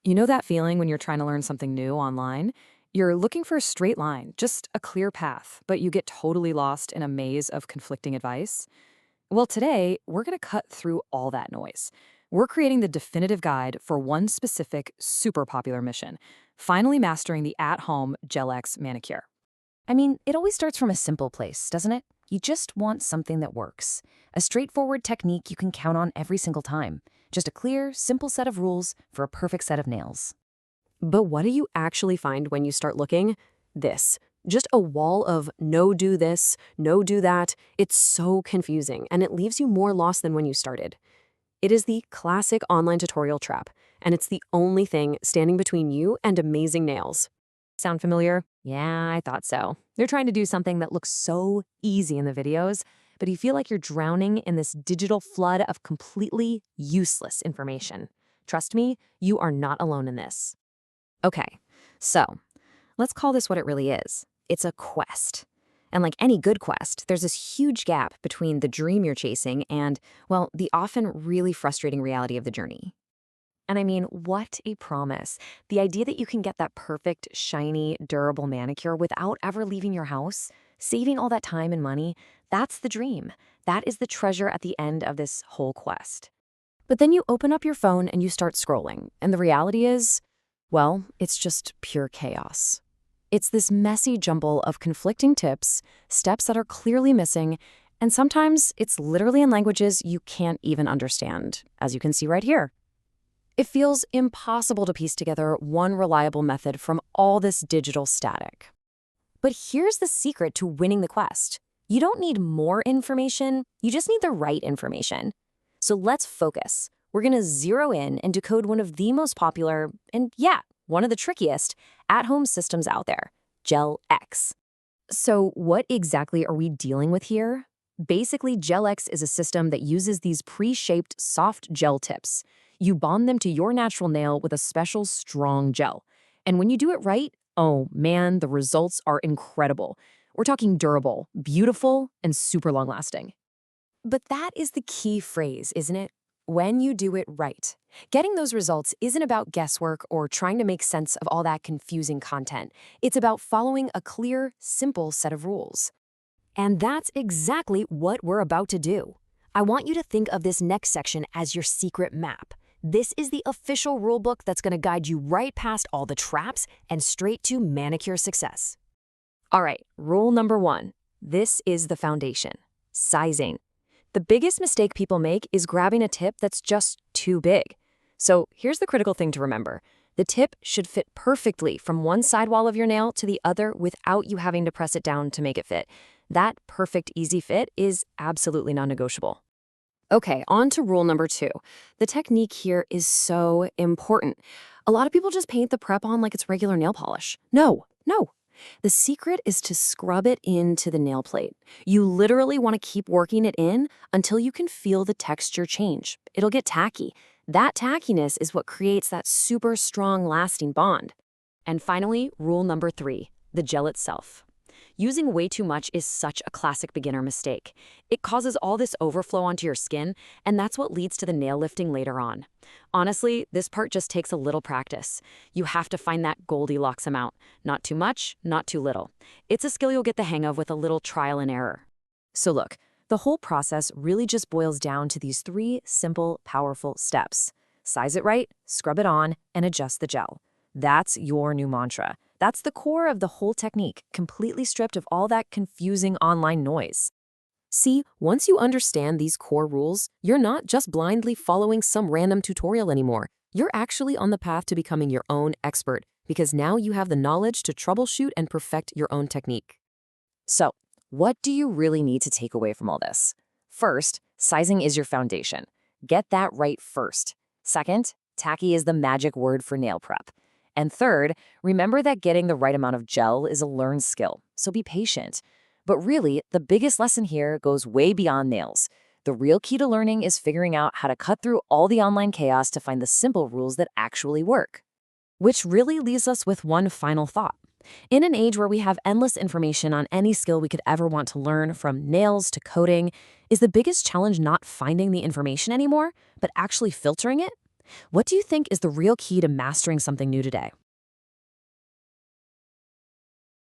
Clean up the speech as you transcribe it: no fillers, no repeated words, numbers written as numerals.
You know that feeling when you're trying to learn something new online? You're looking for a straight line, just a clear path, but you get totally lost in a maze of conflicting advice? Well, today, we're going to cut through all that noise. We're creating the definitive guide for one specific, super popular mission: finally mastering the at home Gel X manicure. I mean, it always starts from a simple place, doesn't it? You just want something that works. A straightforward technique you can count on every single time. Just a clear, simple set of rules for a perfect set of nails. But what do you actually find when you start looking? This. Just a wall of no do this, no do that. It's so confusing, and it leaves you more lost than when you started. It is the classic online tutorial trap, and it's the only thing standing between you and amazing nails. Sound familiar? Yeah, I thought so. They're trying to do something that looks so easy in the videos, but you feel like you're drowning in this digital flood of completely useless information. Trust me, you are not alone in this. Okay, so let's call this what it really is. It's a quest. And like any good quest, there's this huge gap between the dream you're chasing and, well, the often really frustrating reality of the journey. And I mean, what a promise. The idea that you can get that perfect, shiny, durable manicure without ever leaving your house, saving all that time and money, that's the dream. That is the treasure at the end of this whole quest. But then you open up your phone and you start scrolling, and the reality is, well, it's just pure chaos. It's this messy jumble of conflicting tips, steps that are clearly missing, and sometimes it's literally in languages you can't even understand, as you can see right here. It feels impossible to piece together one reliable method from all this digital static. But here's the secret to winning the quest. You don't need more information, you just need the right information. So let's focus. We're going to zero in and decode one of the most popular, and yeah, one of the trickiest, at-home systems out there, Gel X. So what exactly are we dealing with here? Basically, Gel X is a system that uses these pre-shaped soft gel tips. You bond them to your natural nail with a special strong gel. And when you do it right, oh man, the results are incredible. We're talking durable, beautiful, and super long-lasting. But that is the key phrase, isn't it? When you do it right. Getting those results isn't about guesswork or trying to make sense of all that confusing content. It's about following a clear, simple set of rules. And that's exactly what we're about to do. I want you to think of this next section as your secret map. This is the official rulebook that's going to guide you right past all the traps and straight to manicure success. All right, rule number 1. This is the foundation. Sizing. The biggest mistake people make is grabbing a tip that's just too big. So here's the critical thing to remember. The tip should fit perfectly from one sidewall of your nail to the other without you having to press it down to make it fit. That perfect, easy fit is absolutely non-negotiable. Okay, on to rule number 2. The technique here is so important. A lot of people just paint the prep on like it's regular nail polish. No. The secret is to scrub it into the nail plate. You literally want to keep working it in until you can feel the texture change. It'll get tacky. That tackiness is what creates that super strong, lasting bond. And finally, rule number 3, the gel itself. Using way too much is such a classic beginner mistake. It causes all this overflow onto your skin, and that's what leads to the nail lifting later on. Honestly, this part just takes a little practice. You have to find that Goldilocks amount. Not too much, not too little. It's a skill you'll get the hang of with a little trial and error. So look, the whole process really just boils down to these 3 simple, powerful steps. Size it right, scrub it on, and adjust the gel. That's your new mantra. That's the core of the whole technique, completely stripped of all that confusing online noise. See, once you understand these core rules, you're not just blindly following some random tutorial anymore. You're actually on the path to becoming your own expert, because now you have the knowledge to troubleshoot and perfect your own technique. So, what do you really need to take away from all this? First, sizing is your foundation. Get that right first. Second, tacky is the magic word for nail prep. And third, remember that getting the right amount of gel is a learned skill, so be patient. But really, the biggest lesson here goes way beyond nails. The real key to learning is figuring out how to cut through all the online chaos to find the simple rules that actually work. Which really leaves us with one final thought. In an age where we have endless information on any skill we could ever want to learn, from nails to coding, is the biggest challenge not finding the information anymore, but actually filtering it? What do you think is the real key to mastering something new today?